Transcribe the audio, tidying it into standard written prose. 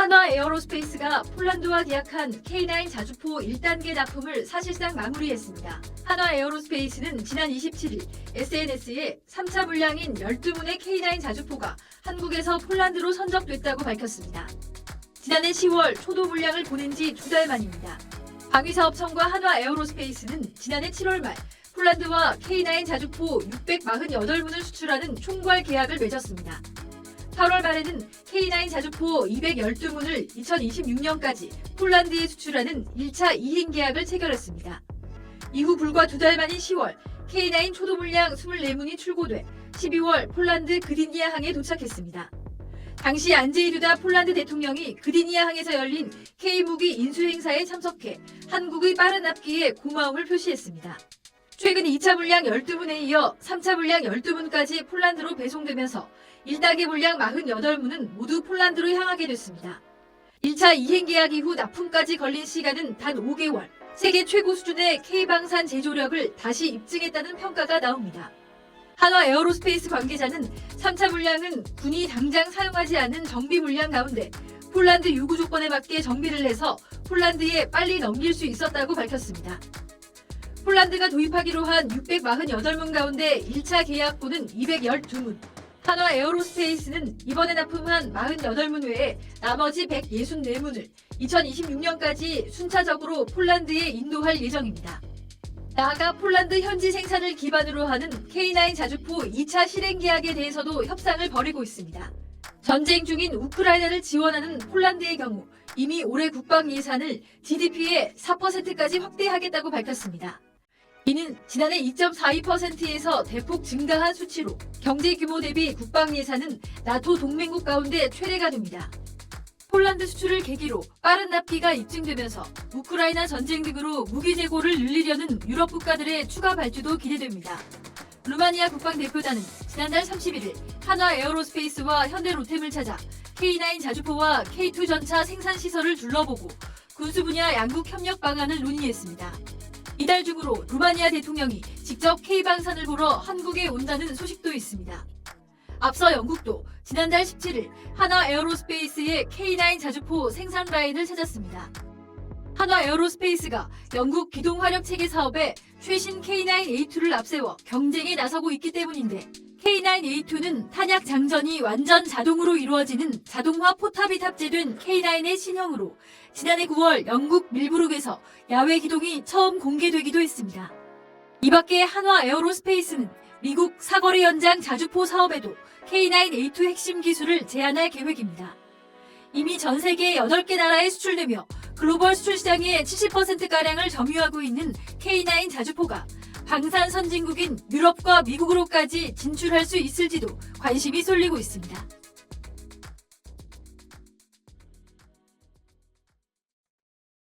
한화 에어로스페이스가 폴란드와 계약한 K9 자주포 1단계 납품을 사실상 마무리했습니다. 한화 에어로스페이스는 지난 27일 SNS에 3차 물량인 12문의 K9 자주포가 한국에서 폴란드로 선적됐다고 밝혔습니다. 지난해 10월 초도 물량을 보낸 지 2달 만입니다. 방위사업청과 한화 에어로스페이스는 지난해 7월 말 폴란드와 K9 자주포 648문을 수출하는 총괄 계약을 맺었습니다. 8월 말에는 K9 자주포 212문을 2026년까지 폴란드에 수출하는 1차 이행 계약을 체결했습니다. 이후 불과 2달 만인 10월 K9 초도 물량 24문이 출고돼 12월 폴란드 그디니아항에 도착했습니다. 당시 안제이 두다 폴란드 대통령이 그디니아항에서 열린 K무기 인수 행사에 참석해 한국의 빠른 납기에 고마움을 표시했습니다. 최근 2차 물량 12문에 이어 3차 물량 12문까지 폴란드로 배송되면서 1단계 물량 48문은 모두 폴란드로 향하게 됐습니다. 1차 이행 계약 이후 납품까지 걸린 시간은 단 5개월, 세계 최고 수준의 K방산 제조력을 다시 입증했다는 평가가 나옵니다. 한화 에어로스페이스 관계자는 3차 물량은 군이 당장 사용하지 않는 정비 물량 가운데 폴란드 요구 조건에 맞게 정비를 해서 폴란드에 빨리 넘길 수 있었다고 밝혔습니다. 폴란드가 도입하기로 한 648문 가운데 1차 계약분은 212문. 한화 에어로스페이스는 이번에 납품한 48문 외에 나머지 164문을 2026년까지 순차적으로 폴란드에 인도할 예정입니다. 나아가 폴란드 현지 생산을 기반으로 하는 K9 자주포 2차 실행 계약에 대해서도 협상을 벌이고 있습니다. 전쟁 중인 우크라이나를 지원하는 폴란드의 경우 이미 올해 국방 예산을 GDP의 4%까지 확대하겠다고 밝혔습니다. 이는 지난해 2.42%에서 대폭 증가한 수치로 경제 규모 대비 국방 예산은 나토 동맹국 가운데 최대가 됩니다. 폴란드 수출을 계기로 빠른 납기가 입증되면서 우크라이나 전쟁 등으로 무기 재고를 늘리려는 유럽 국가들의 추가 발주도 기대됩니다. 루마니아 국방대표단은 지난달 31일 한화 에어로스페이스와 현대로템을 찾아 K9 자주포와 K2 전차 생산 시설을 둘러보고 군수 분야 양국 협력 방안을 논의했습니다. 이달 중으로 루마니아 대통령이 직접 K방산을 보러 한국에 온다는 소식도 있습니다. 앞서 영국도 지난달 17일 한화 에어로스페이스의 K9 자주포 생산 라인을 찾았습니다. 한화 에어로스페이스가 영국 기동화력체계 사업에 최신 K9A2를 앞세워 경쟁에 나서고 있기 때문인데 K9A2는 탄약 장전이 완전 자동으로 이루어지는 자동화 포탑이 탑재된 K9의 신형으로 지난해 9월 영국 밀브룩에서 야외 기동이 처음 공개되기도 했습니다. 이 밖에 한화 에어로스페이스는 미국 사거리 연장 자주포 사업에도 K9A2 핵심 기술을 제안할 계획입니다. 이미 전 세계 8개 나라에 수출되며 글로벌 수출 시장의 70%가량을 점유하고 있는 K9 자주포가 방산 선진국인 유럽과 미국으로까지 진출할 수 있을지도 관심이 쏠리고 있습니다.